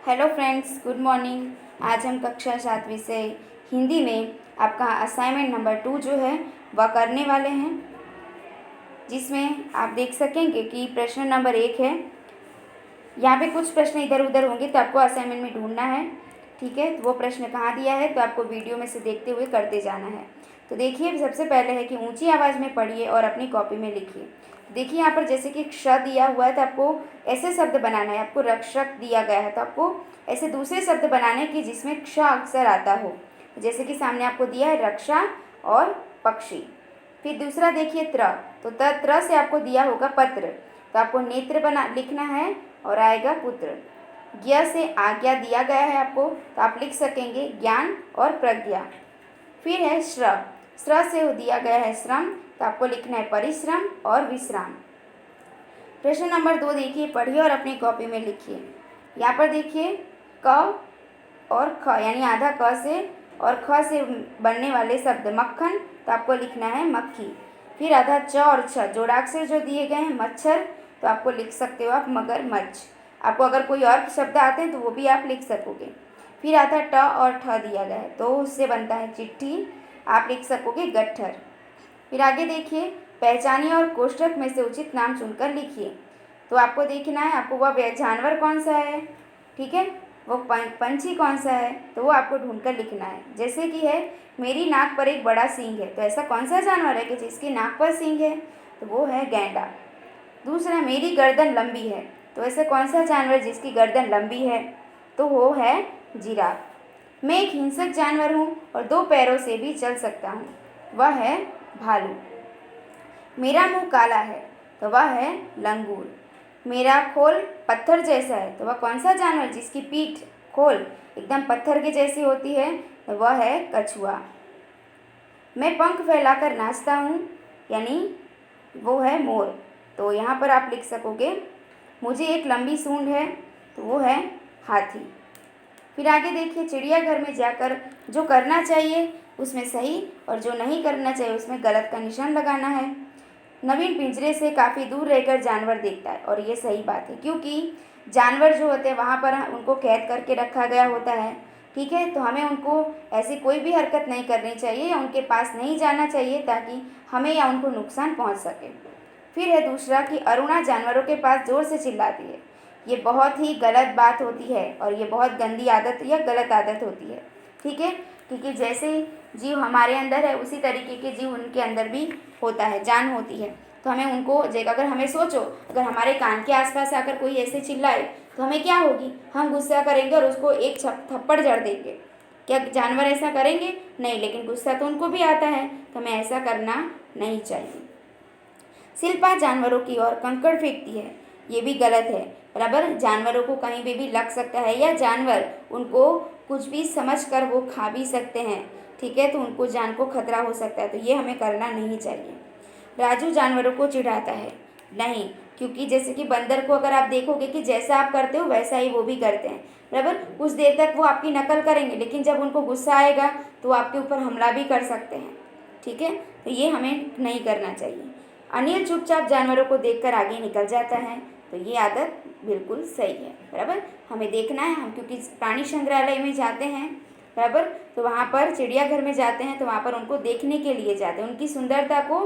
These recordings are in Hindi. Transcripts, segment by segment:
Hello friends, good morning. आज हम कक्षा 7वीं से हिंदी में आपका असाइनमेंट नंबर 2 जो है वह करने वाले हैं, जिसमें आप देख सकेंगे कि प्रश्न नंबर 1 है। यहाँ पे कुछ प्रश्न इधर उधर होंगे तो आपको असाइनमेंट में ढूंढना है। ठीक है, तो वो प्रश्न कहाँ दिया है तो आपको वीडियो में से देखते हुए करते जाना है। तो देखिए, सबसे पहले है कि ऊंची आवाज़ में पढ़िए और अपनी कॉपी में लिखिए। देखिए यहाँ पर जैसे कि क्ष दिया हुआ है तो आपको ऐसे शब्द बनाना है। आपको रक्षक दिया गया है तो आपको ऐसे दूसरे शब्द बनाने की जिसमें क्ष अक्षर आता हो। जैसे कि सामने आपको दिया है रक्षा और पक्षी। फिर दूसरा देखिए त्र, तो त्र से आपको दिया होगा पत्र, तो आपको नेत्र बना लिखना है और आएगा पुत्र। ज्ञ से आज्ञा दिया गया है आपको, तो आप लिख सकेंगे ज्ञान और प्रज्ञा। फिर है श्र, श्र से दिया गया है श्रम, तो आपको लिखना है परिश्रम और विश्राम। प्रश्न नंबर 2 देखिए, पढ़िए और अपनी कॉपी में लिखिए। यहाँ पर देखिए क और ख यानी आधा क से और ख से बनने वाले शब्द मक्खन, तो आपको लिखना है मक्खी। फिर आधा च और छ जोड़ाक्षर जो दिए गए हैं मच्छर, तो आपको लिख सकते हो आप मगरमच्छ। आपको अगर कोई और शब्द आते हैं तो वो भी आप लिख सकोगे। फिर आधा ट और ठ दिया गया है तो उससे बनता है चिट्ठी, आप लिख सकोगे गट्ठर। फिर आगे देखिए, पहचानिए और कोष्ठक में से उचित नाम चुनकर लिखिए। तो आपको देखना है आपको वह जानवर कौन सा है, ठीक है, वो पंछी कौन सा है, तो वो आपको ढूंढकर लिखना है। जैसे कि है मेरी नाक पर एक बड़ा सींग है, तो ऐसा कौन सा जानवर है कि जिसकी नाक पर सींग है, तो वो है गैंडा। दूसरा, मेरी गर्दन लंबी है, तो ऐसे कौन सा जानवर जिसकी गर्दन लंबी है, तो वो है जिराफ। मैं एक हिंसक जानवर हूँ और 2 पैरों से भी चल सकता हूँ, वह है भालू। मेरा मुंह काला है, तो वह है लंगूर। मेरा खोल पत्थर जैसा है, तो वह कौन सा जानवर जिसकी पीठ खोल एकदम पत्थर के जैसी होती है, तो वह है कछुआ। मैं पंख फैलाकर नाचता हूँ, यानी वो है मोर। तो यहाँ पर आप लिख सकोगे मुझे एक लंबी सूंड है, तो वो है हाथी। फिर आगे देखिए, चिड़ियाघर में जाकर जो करना चाहिए उसमें सही और जो नहीं करना चाहिए उसमें गलत का निशान लगाना है। नवीन पिंजरे से काफ़ी दूर रहकर जानवर देखता है, और ये सही बात है क्योंकि जानवर जो होते हैं वहाँ पर उनको कैद करके रखा गया होता है। ठीक है, तो हमें उनको ऐसी कोई भी हरकत नहीं करनी चाहिए या उनके पास नहीं जाना चाहिए ताकि हमें या उनको नुकसान पहुँच सके। फिर है दूसरा कि अरुणा जानवरों के पास ज़ोर से चिल्लाती है। ये बहुत ही गलत बात होती है और ये बहुत गंदी आदत या गलत आदत होती है। ठीक है, क्योंकि जैसे जीव हमारे अंदर है उसी तरीके के जीव उनके अंदर भी होता है, जान होती है। तो हमें उनको अगर हमें सोचो, अगर हमारे कान के आसपास आकर कोई ऐसे चिल्लाए तो हमें क्या होगी, हम गुस्सा करेंगे और उसको एक थप्पड़ जड़ देंगे। क्या जानवर ऐसा करेंगे? नहीं, लेकिन गुस्सा तो उनको भी आता है, तो हमें ऐसा करना नहीं चाहिए। शिल्पा जानवरों की ओर कंकड़ फेंकती है, ये भी गलत है। बराबर, जानवरों को कहीं पे भी लग सकता है या जानवर उनको कुछ भी समझकर वो खा भी सकते हैं। ठीक है, तो उनको जान को खतरा हो सकता है, तो ये हमें करना नहीं चाहिए। राजू जानवरों को चिढ़ाता है, नहीं, क्योंकि जैसे कि बंदर को अगर आप देखोगे कि जैसा आप करते हो वैसा ही वो भी करते हैं। बराबर, कुछ देर तक वो आपकी नकल करेंगे, लेकिन जब उनको गुस्सा आएगा तो आपके ऊपर हमला भी कर सकते हैं। ठीक है, तो ये हमें नहीं करना चाहिए। अनिल चुपचाप जानवरों को देखकर आगे निकल जाता है, तो ये आदत बिल्कुल सही है। बराबर, हमें देखना है, हम क्योंकि प्राणी संग्रहालय में जाते हैं, बराबर, तो वहाँ पर चिड़ियाघर में जाते हैं तो वहाँ पर उनको देखने के लिए जाते हैं, उनकी सुंदरता को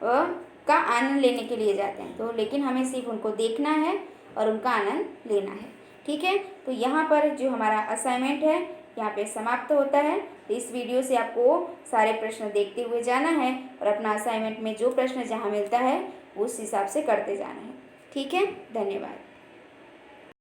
का आनंद लेने के लिए जाते हैं। तो लेकिन हमें सिर्फ उनको देखना है और उनका आनंद लेना है। ठीक है, तो यहाँ पर जो हमारा असाइनमेंट है यहाँ पे समाप्त होता है। तो इस वीडियो से आपको सारे प्रश्न देखते हुए जाना है और अपना असाइनमेंट में जो प्रश्न जहाँ मिलता है उस हिसाब से करते जाना है। ठीक है, धन्यवाद।